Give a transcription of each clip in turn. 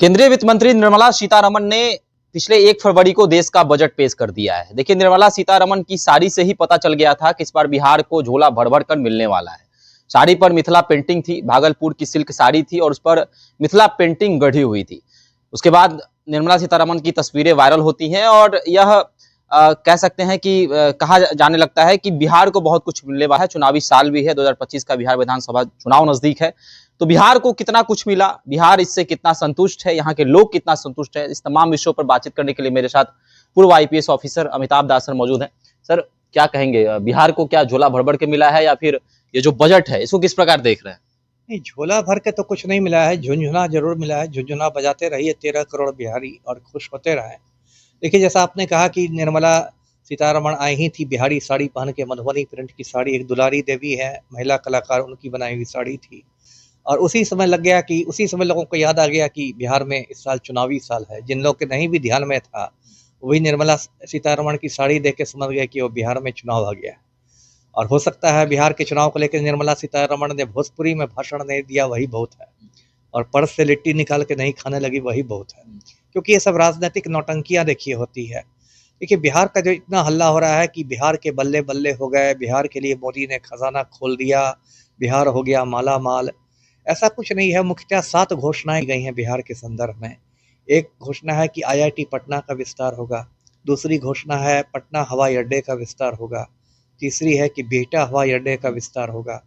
केंद्रीय वित्त मंत्री निर्मला सीतारमण ने पिछले 1 फरवरी को देश का बजट पेश कर दिया है। देखिए, निर्मला सीतारमण की साड़ी से ही पता चल गया था कि इस बार बिहार को झोला भर भर कर मिलने वाला है। साड़ी पर मिथिला पेंटिंग थी, भागलपुर की सिल्क साड़ी थी और उस पर मिथिला पेंटिंग गढ़ी हुई थी। उसके बाद निर्मला सीतारमण की तस्वीरें वायरल होती हैं और यह कह सकते हैं कि कहा जाने लगता है कि बिहार को बहुत कुछ मिलने वाला है। चुनावी साल भी है, 2025 का बिहार विधानसभा चुनाव नजदीक है, तो बिहार को कितना कुछ मिला, बिहार इससे कितना संतुष्ट है, यहाँ के लोग कितना संतुष्ट है, इस तमाम विषयों पर बातचीत करने के लिए मेरे साथ पूर्व आईपीएस ऑफिसर अमिताभ दास सर मौजूद हैं। सर, क्या कहेंगे, बिहार को क्या झोला भर भर के मिला है या फिर ये जो बजट है इसको किस प्रकार देख रहे हैं? नहीं, झोला भर के तो कुछ नहीं मिला है, झुनझुना जरूर मिला है। झुनझुना बजाते रहिए 13 करोड़ बिहारी और खुश होते रहे। देखिए, जैसा आपने कहा कि निर्मला सीतारमण आई ही थी बिहारी साड़ी पहन के, मधुबनी प्रिंट की साड़ी, एक दुलारी देवी है महिला कलाकार, उनकी बनाई हुई साड़ी थी। और उसी समय लोगों को याद आ गया कि बिहार में इस साल चुनावी साल है। जिन लोग के नहीं भी ध्यान में था, वही निर्मला सीतारमण की साड़ी देख के समझ गए कि वो बिहार में चुनाव आ गया है। और हो सकता है बिहार के चुनाव को लेकर निर्मला सीतारमण ने भोजपुरी में भाषण नहीं दिया, वही बहुत है। और पर्स से लिट्टी निकाल के नहीं खाने लगी, वही बहुत है। क्योंकि ये सब राजनीतिक नौटंकियां देखिए होती है। देखिए, बिहार का जो इतना हल्ला हो रहा है कि बिहार के बल्ले बल्ले हो गए, बिहार के लिए मोदी ने खजाना खोल दिया, बिहार हो गया माला माल, ऐसा कुछ नहीं है। मुख्यतः 7 घोषणाएं गई हैं बिहार के संदर्भ में। एक घोषणा है कि आईआईटी पटना का विस्तार होगा, दूसरी घोषणा है पटना हवाई अड्डे का विस्तार होगा, तीसरी है कि बिहटा हवाई अड्डे का विस्तार होगा,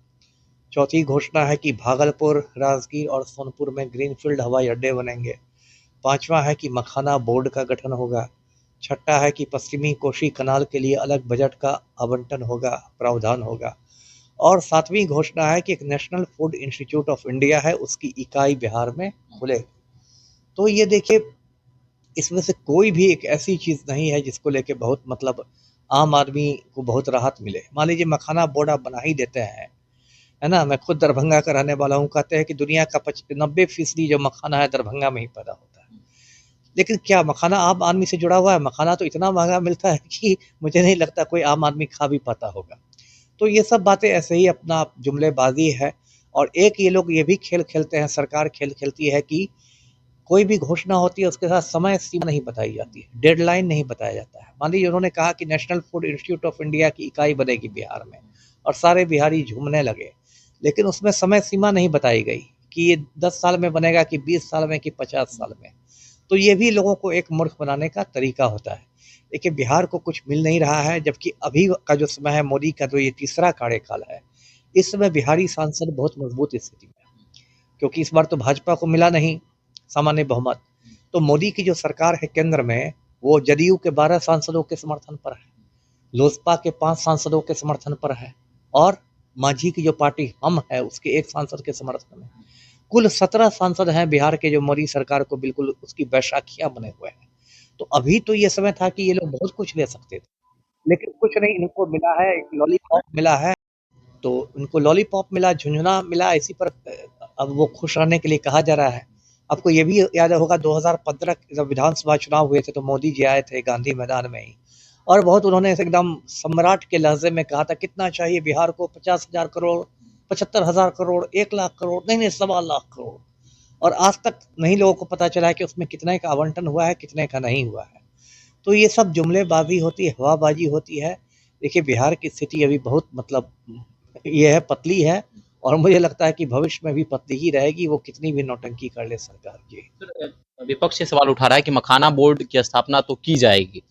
चौथी घोषणा है कि भागलपुर, राजगीर और सोनपुर में ग्रीनफील्ड हवाई अड्डे बनेंगे, पांचवा है कि मखाना बोर्ड का गठन होगा, छठा है कि पश्चिमी कोशी कनाल के लिए अलग बजट का आवंटन होगा, प्रावधान होगा, और सातवीं घोषणा है कि एक national food institute of India है, उसकी इकाई बिहार में खुले। तो ये देखिए, इसमें से कोई भी एक ऐसी चीज नहीं है जिसको लेके बहुत आम आदमी को बहुत राहत मिले। मान लीजिए मखाना बोर्ड आप बना ही देते हैं, है ना। मैं खुद दरभंगा का रहने वाला हूँ। कहते हैं कि दुनिया का 90% जो मखाना है दरभंगा में ही पैदा होता है। लेकिन क्या मखाना आम आदमी से जुड़ा हुआ है? मखाना तो इतना महंगा मिलता है कि मुझे नहीं लगता कोई आम आदमी खा भी पाता होगा। तो ये सब बातें ऐसे ही अपना जुमलेबाजी है। और एक ये लोग ये भी खेल खेलते हैं, सरकार खेल खेलती है कि कोई भी घोषणा होती है उसके साथ समय सीमा नहीं बताई जाती है, डेडलाइन नहीं बताया जाता है। मान लीजिए उन्होंने कहा कि national food institute of India की इकाई बनेगी बिहार में, और सारे बिहारी झूमने लगे। लेकिन उसमें समय सीमा नहीं बताई गई कि ये 10 साल में बनेगा कि 20 साल में कि 50 साल में। तो ये भी लोगों को एक मूर्ख बनाने का तरीका होता है। देखिए, बिहार को कुछ मिल नहीं रहा है, जबकि अभी का जो समय है, मोदी का जो ये तीसरा कार्यकाल है, इस समय बिहारी सांसद बहुत मजबूत स्थिति में है। क्योंकि इस बार तो भाजपा को मिला नहीं सामान्य बहुमत, तो मोदी की जो सरकार है केंद्र में, वो जदयू के 12 सांसदों के समर्थन पर है, लोजपा के 5 सांसदों के समर्थन पर है, और मांझी की जो पार्टी हम है उसके 1 सांसद के समर्थन में। कुल 17 सांसद हैं बिहार के जो मोदी सरकार को बिल्कुल उसकी बैसाखियां बने हुए हैं। तो अभी तो ये समय था कि ये लोग बहुत कुछ ले सकते थे, लेकिन कुछ नहीं, इनको मिला है, एक लॉलीपॉप मिला है। तो उनको लॉलीपॉप मिला, झुनझुना मिला, इसी पर अब वो खुश रहने के लिए कहा जा रहा है। आपको ये भी याद होगा 2015 जब विधानसभा चुनाव हुए थे तो मोदी जी आए थे गांधी मैदान में ही, और बहुत उन्होंने एकदम सम्राट के लहजे में कहा था कितना चाहिए बिहार को, 50,000 करोड़, 75,000 करोड़, 1 लाख करोड़, नहीं 1.25 लाख करोड़। और आज तक नहीं लोगों को पता चला है कि उसमें कितने का आवंटन हुआ है, कितने का नहीं हुआ है। तो ये सब जुमलेबाजी होती है, हवाबाजी होती है। देखिए, बिहार की स्थिति अभी बहुत ये है, पतली है, और मुझे लगता है कि भविष्य में भी पतली ही रहेगी, वो कितनी भी नौटंकी कर ले सरकार। जी। विपक्ष ये सवाल उठा रहा है कि मखाना बोर्ड की स्थापना तो की जाएगी,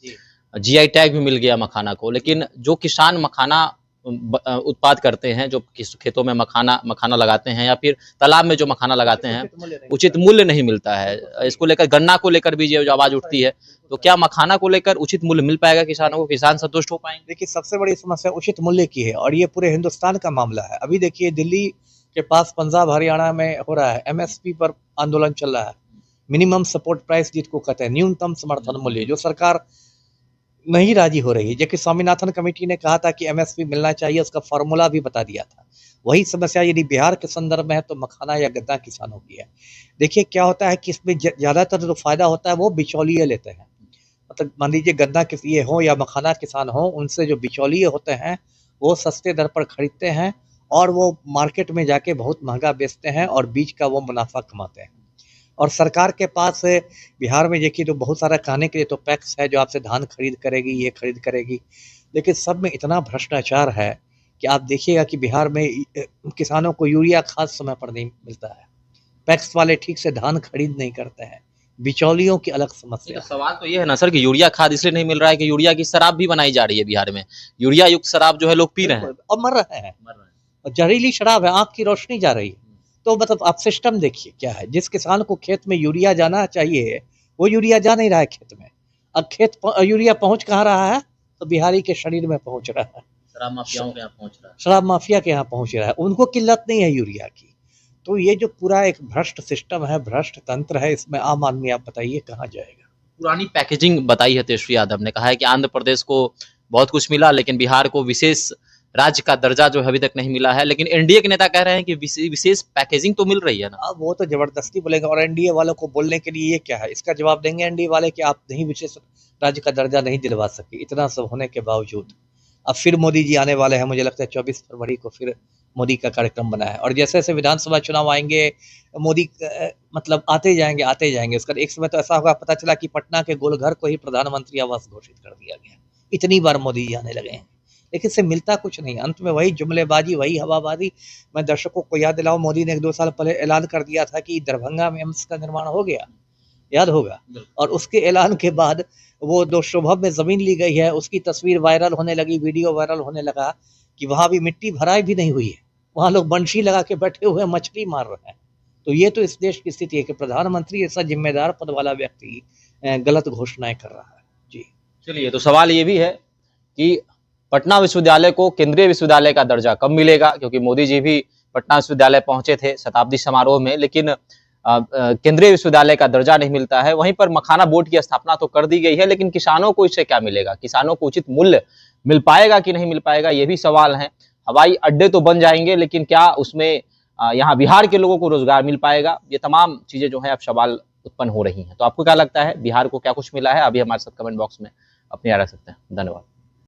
जीआई टैग भी मिल गया मखाना को, लेकिन जो किसान मखाना उत्पाद करते हैं, जो खेतों में मखाना लगाते हैं या फिर तालाब में जो मखाना लगाते हैं, उचित मूल्य नहीं मिलता है। इसको लेकर, गन्ना को लेकर भी जो आवाज उठती है, तो क्या मखाना को लेकर उचित मूल्य मिल पाएगा किसानों को, किसान संतुष्ट हो पाएंगे? देखिए, सबसे बड़ी समस्या उचित मूल्य की है, और ये पूरे हिंदुस्तान का मामला है। अभी देखिए, दिल्ली के पास पंजाब हरियाणा में हो रहा है, एमएसपी पर आंदोलन चल रहा है, मिनिमम सपोर्ट प्राइस जिसको कहते हैं, न्यूनतम समर्थन मूल्य, जो सरकार नहीं राजी हो रही है। जबकि स्वामीनाथन कमेटी ने कहा था कि एमएसपी मिलना चाहिए, उसका फॉर्मूला भी बता दिया था। वही समस्या यदि बिहार के संदर्भ में है तो मखाना या गन्ना किसानों की है। देखिए, क्या होता है कि इसमें ज्यादातर जो फायदा होता है वो बिचौलिए लेते हैं। मतलब मान लीजिए गन्ना ये हो या मखाना किसान हो, उनसे जो बिचौलिए होते हैं वो सस्ते दर पर खरीदते हैं, और वो मार्केट में जाके बहुत महंगा बेचते हैं और बीच का वो मुनाफा कमाते हैं। और सरकार के पास बिहार में देखिए तो बहुत सारा खाने के लिए तो पैक्स है जो आपसे धान खरीद करेगी, ये खरीद करेगी, लेकिन सब में इतना भ्रष्टाचार है कि आप देखिएगा कि बिहार में किसानों को यूरिया खाद समय पर नहीं मिलता है, पैक्स वाले ठीक से धान खरीद नहीं करते हैं, बिचौलियों की अलग समस्या तो सवाल तो ये है ना सर कि यूरिया खाद इसलिए नहीं मिल रहा है कि यूरिया की शराब भी बनाई जा रही है बिहार में। यूरिया युक्त शराब जो है लोग पी रहे हैं, और मर रहे हैं, और जहरीली शराब है, आंख की रोशनी जा रही है। तो मतलब आप सिस्टम देखिए क्या है, जिस किसान को खेत में यूरिया जाना चाहिए वो यूरिया जा नहीं रहा है खेत में। अब यूरिया पहुंच कहाँ रहा है, तो बिहारी के शरीर में पहुंच रहा है, शराब माफियाओं के यहाँ पहुंच रहा है, शराब माफिया के यहाँ पहुंच रहा है, उनको किल्लत नहीं है यूरिया की। तो ये जो पूरा एक भ्रष्ट सिस्टम है, भ्रष्ट तंत्र है, इसमें आम आदमी आप बताइए कहाँ जाएगा। पुरानी पैकेजिंग बताई है तेजस्वी यादव ने, कहा है कि आंध्र प्रदेश को बहुत कुछ मिला लेकिन बिहार को विशेष राज्य का दर्जा जो है अभी तक नहीं मिला है, लेकिन एनडीए के नेता कह रहे हैं कि विशेष पैकेजिंग तो मिल रही है ना। अब वो तो जबरदस्ती बोलेंगे, और एनडीए वालों को बोलने के लिए ये क्या है, इसका जवाब देंगे एनडीए वाले कि आप नहीं विशेष राज्य का दर्जा नहीं दिलवा सके। इतना सब होने के बावजूद अब फिर मोदी जी आने वाले हैं, मुझे लगता है 24 फरवरी को फिर मोदी का कार्यक्रम बना है, और जैसे जैसे विधानसभा चुनाव आएंगे मोदी मतलब आते जाएंगे। उसका एक समय तो ऐसा होगा, पता चला कि पटना के गोलघर को ही प्रधानमंत्री आवास घोषित कर दिया गया, इतनी बार मोदी जी आने लगे हैं, लेकिन इससे मिलता कुछ नहीं, अंत में वही जुमलेबाजी, वही हवाबाजी। मैं दर्शकों को याद दिलाऊं, मोदी ने 1-2 साल पहले ऐलान कर दिया था कि दरभंगा में एम्स का निर्माण हो गया, याद होगा, और उसके ऐलान के बाद वो जो शोभा में जमीन ली गई है उसकी तस्वीर वायरल होने लगी, वीडियो वायरल होने लगा कि वहां भी मिट्टी भराई भी नहीं हुई है, वहां लोग बंशी लगा के बैठे हुए मछली मार रहे हैं। तो ये तो इस देश की स्थिति है कि प्रधानमंत्री ऐसा जिम्मेदार पद वाला व्यक्ति गलत घोषणाएं कर रहा है। जी चलिए, तो सवाल ये भी है कि पटना विश्वविद्यालय को केंद्रीय विश्वविद्यालय का दर्जा कब मिलेगा, क्योंकि मोदी जी भी पटना विश्वविद्यालय पहुंचे थे शताब्दी समारोह में, लेकिन केंद्रीय विश्वविद्यालय का दर्जा नहीं मिलता है। वहीं पर मखाना बोर्ड की स्थापना तो कर दी गई है, लेकिन किसानों को इससे क्या मिलेगा, किसानों को उचित मूल्य मिल पाएगा कि नहीं मिल पाएगा, ये भी सवाल है। हवाई अड्डे तो बन जाएंगे, लेकिन क्या उसमें यहाँ बिहार के लोगों को रोजगार मिल पाएगा, ये तमाम चीजें जो है अब सवाल उत्पन्न हो रही हैं। तो आपको क्या लगता है, बिहार को क्या कुछ मिला है? अभी हमारे साथ कमेंट बॉक्स में अपनी राय रख सकते हैं। धन्यवाद।